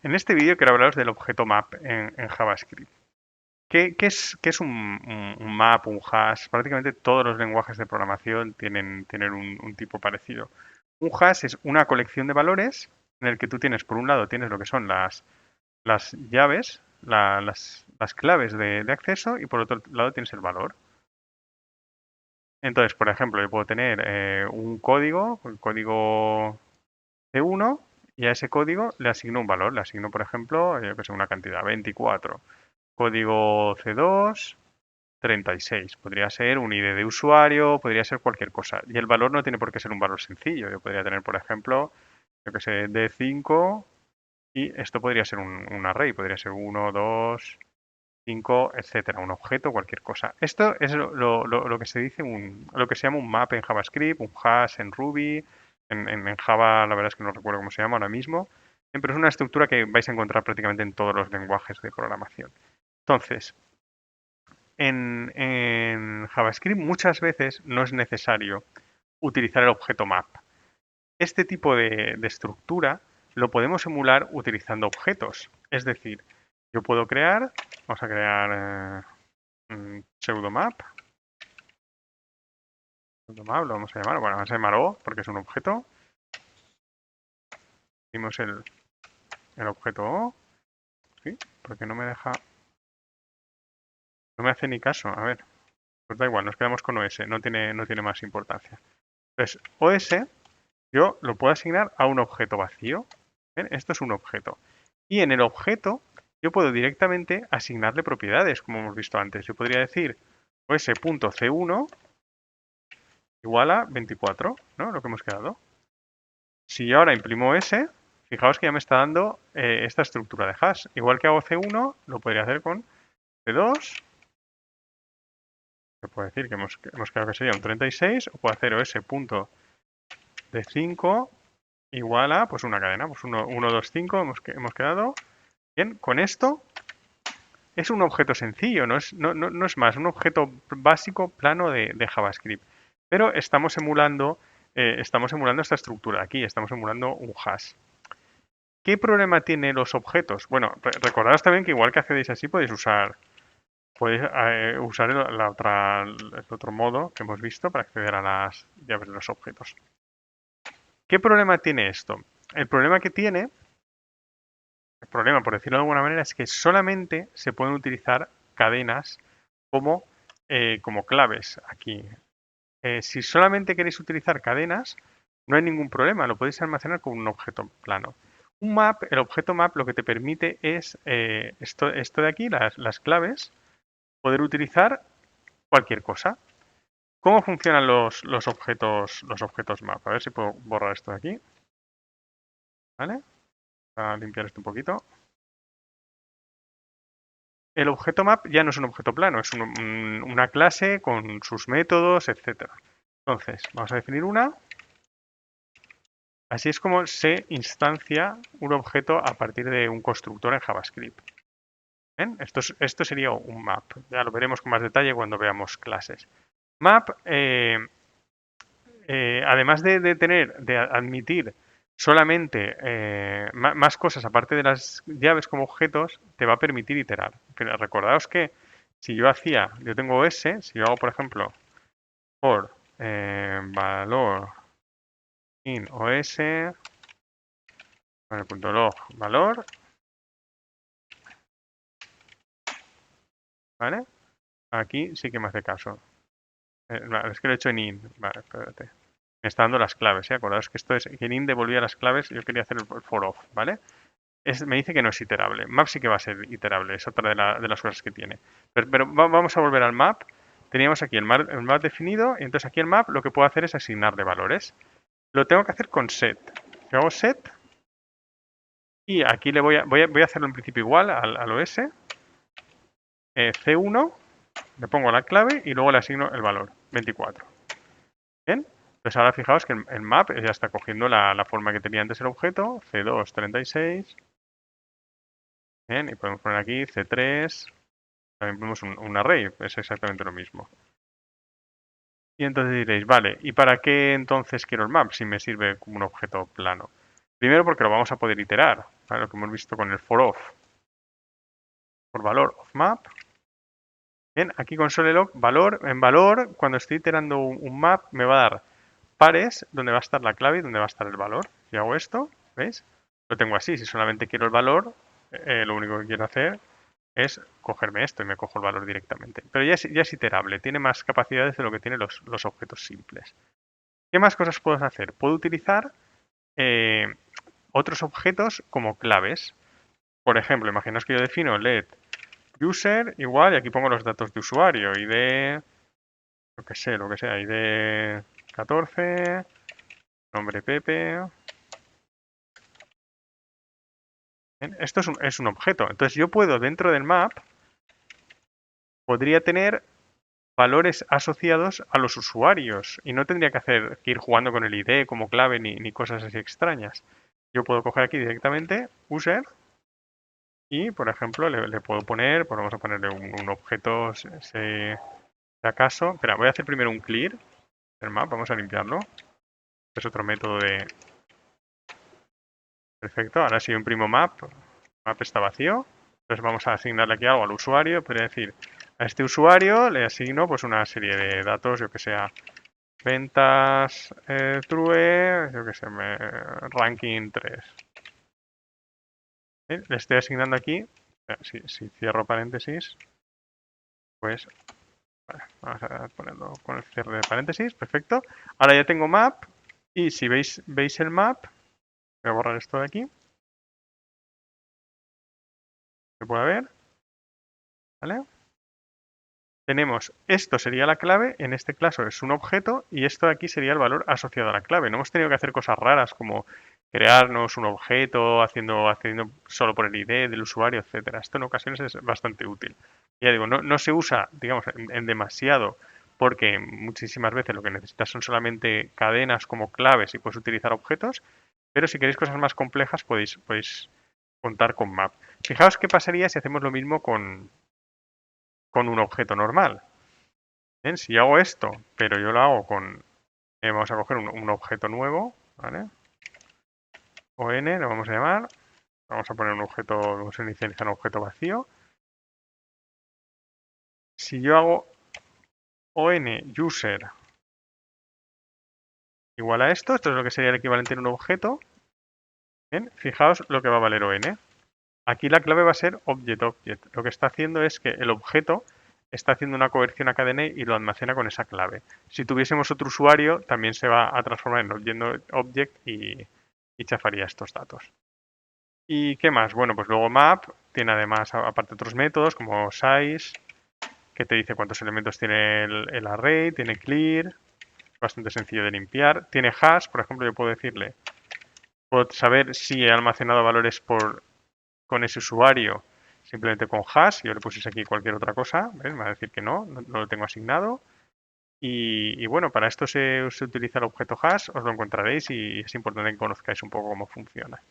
En este vídeo quiero hablaros del objeto map en JavaScript. ¿Qué es un map, un hash? Prácticamente todos los lenguajes de programación tienen un tipo parecido. Un hash es una colección de valores en el que tú tienes, por un lado, tienes lo que son las llaves, las claves de acceso y por otro lado tienes el valor. Entonces, por ejemplo, yo puedo tener un código, el código C1, y a ese código le asigno un valor. Le asigno, por ejemplo, yo que sé, una cantidad, 24. Código C2, 36. Podría ser un ID de usuario, podría ser cualquier cosa. Y el valor no tiene por qué ser un valor sencillo. Yo podría tener, por ejemplo, yo que sé, D5 y esto podría ser un array. Podría ser 1, 2, 5, etcétera. Un objeto, cualquier cosa. Esto es lo que se dice lo que se llama un map en JavaScript, un hash en Ruby. En Java, la verdad es que no recuerdo cómo se llama ahora mismo. Pero es una estructura que vais a encontrar prácticamente en todos los lenguajes de programación. Entonces, en JavaScript muchas veces no es necesario utilizar el objeto map. Este tipo de estructura lo podemos emular utilizando objetos. Es decir, yo puedo crear, vamos a crear un pseudomap. Pseudomap lo vamos a llamar, bueno, vamos a llamar O porque es un objeto. Dimos el objeto O, ¿sí? Porque no me deja, no me hace ni caso. A ver, pues da igual, nos quedamos con OS, no tiene más importancia. Entonces, OS yo lo puedo asignar a un objeto vacío. ¿Ven? Esto es un objeto. Y en el objeto yo puedo directamente asignarle propiedades, como hemos visto antes. Yo podría decir os.c1 igual a 24, ¿no? Lo que hemos quedado. Si yo ahora imprimo s, fijaos que ya me está dando esta estructura de hash. Igual que hago c1, lo podría hacer con c2. Se puede decir que hemos quedado que sería un 36, o puedo hacer os.d5 igual a pues una cadena, pues 1, 2, 5 hemos quedado. Bien, con esto es un objeto sencillo, no es más, un objeto básico plano de JavaScript. Pero estamos emulando esta estructura de aquí, estamos emulando un hash. ¿Qué problema tienen los objetos? Bueno, recordaros también que igual que accedéis así podéis usar el otro modo que hemos visto para acceder a las llaves de los objetos. ¿Qué problema tiene esto? El problema que tiene, el problema por decirlo de alguna manera, es que solamente se pueden utilizar cadenas como claves aquí. Si solamente queréis utilizar cadenas, no hay ningún problema, lo podéis almacenar con un objeto plano. Un map, el objeto map lo que te permite es esto de aquí, las claves, poder utilizar cualquier cosa. ¿Cómo funcionan los objetos map? A ver si puedo borrar esto de aquí. ¿Vale? Para limpiar esto un poquito. El objeto map ya no es un objeto plano, es una clase con sus métodos, etc. Entonces, vamos a definir una. Así es como se instancia un objeto a partir de un constructor en JavaScript. ¿Ven? Esto sería un map. Ya lo veremos con más detalle cuando veamos clases. Map, además de admitir solamente más cosas aparte de las llaves como objetos, te va a permitir iterar. Pero recordaos que si yo tengo S, si yo hago, por ejemplo, for valor in OS, con el punto log valor, ¿vale? Aquí sí que me hace caso. Vale, es que lo he hecho en in. Vale, espérate. Me está dando las claves, ¿eh? Acordaos que esto es que en in devolvía las claves. Yo quería hacer el for of, ¿vale? Me dice que no es iterable. Map sí que va a ser iterable. Es otra de las cosas que tiene. Pero vamos a volver al map. Teníamos aquí el map definido. Y entonces aquí el map lo que puedo hacer es asignarle valores. Lo tengo que hacer con set. Yo hago set. Y aquí voy a hacerlo en principio igual al OS. C1. Le pongo la clave y luego le asigno el valor. 24. Bien, pues ahora fijaos que el map ya está cogiendo la forma que tenía antes el objeto, C2, 36. Bien, y podemos poner aquí C3, también ponemos un array, es exactamente lo mismo. Y entonces diréis, vale, ¿y para qué entonces quiero el map si me sirve como un objeto plano? Primero porque lo vamos a poder iterar, ¿vale? Lo que hemos visto con el for of. Por valor of map. Bien, aquí con solelog, valor, en valor, cuando estoy iterando un map, me va a dar pares donde va a estar la clave y donde va a estar el valor. Si hago esto, ¿veis? Lo tengo así. Si solamente quiero el valor, lo único que quiero hacer es cogerme esto y me cojo el valor directamente. Pero ya es iterable, tiene más capacidades de lo que tienen los objetos simples. ¿Qué más cosas puedo hacer? Puedo utilizar otros objetos como claves. Por ejemplo, imaginaos que yo defino let user igual y aquí pongo los datos de usuario, ID, lo que sea, ID 14, nombre Pepe. Bien, esto es un objeto. Entonces yo puedo dentro del map, podría tener valores asociados a los usuarios y no tendría que ir jugando con el ID como clave ni cosas así extrañas. Yo puedo coger aquí directamente user y, por ejemplo, le puedo poner, pues vamos a ponerle un objeto, si acaso. Espera, voy a hacer primero un clear del map, vamos a limpiarlo. Es otro método de... Perfecto, ahora si yo imprimo map está vacío. Entonces vamos a asignarle aquí algo al usuario, pero decir, a este usuario le asigno pues una serie de datos, yo que sea, ventas true, yo que sé, ranking 3. ¿Sí? Le estoy asignando aquí, si cierro paréntesis, pues vale, vamos a ponerlo con el cierre de paréntesis, perfecto. Ahora ya tengo map y si veis el map, voy a borrar esto de aquí, se puede ver, ¿vale? Tenemos, esto sería la clave, en este caso es un objeto y esto de aquí sería el valor asociado a la clave. No hemos tenido que hacer cosas raras como crearnos un objeto haciendo solo por el ID del usuario, etcétera. Esto en ocasiones es bastante útil. Ya digo, no se usa, digamos, en demasiado porque muchísimas veces lo que necesitas son solamente cadenas como claves y puedes utilizar objetos, pero si queréis cosas más complejas podéis contar con map. Fijaos qué pasaría si hacemos lo mismo con un objeto normal. Bien, si yo hago esto, pero yo lo hago con, vamos a coger un objeto nuevo, ¿vale? ON, lo vamos a llamar, vamos a poner un objeto, vamos a inicializar un objeto vacío. Si yo hago ON user igual a esto es lo que sería el equivalente en un objeto. Bien, fijaos lo que va a valer ON. Aquí la clave va a ser object. Lo que está haciendo es que el objeto está haciendo una conversión a cadena y lo almacena con esa clave. Si tuviésemos otro usuario, también se va a transformar en object y chafaría estos datos. ¿Y qué más? Bueno, pues luego map tiene además, aparte otros métodos como size, que te dice cuántos elementos tiene el array, tiene clear, bastante sencillo de limpiar. Tiene hash, por ejemplo, yo puedo saber si he almacenado valores con ese usuario simplemente con hash. Yo le pusiese aquí cualquier otra cosa, ¿ves? Me va a decir que no lo tengo asignado. Y bueno, para esto se utiliza el objeto hash, os lo encontraréis y es importante que conozcáis un poco cómo funciona.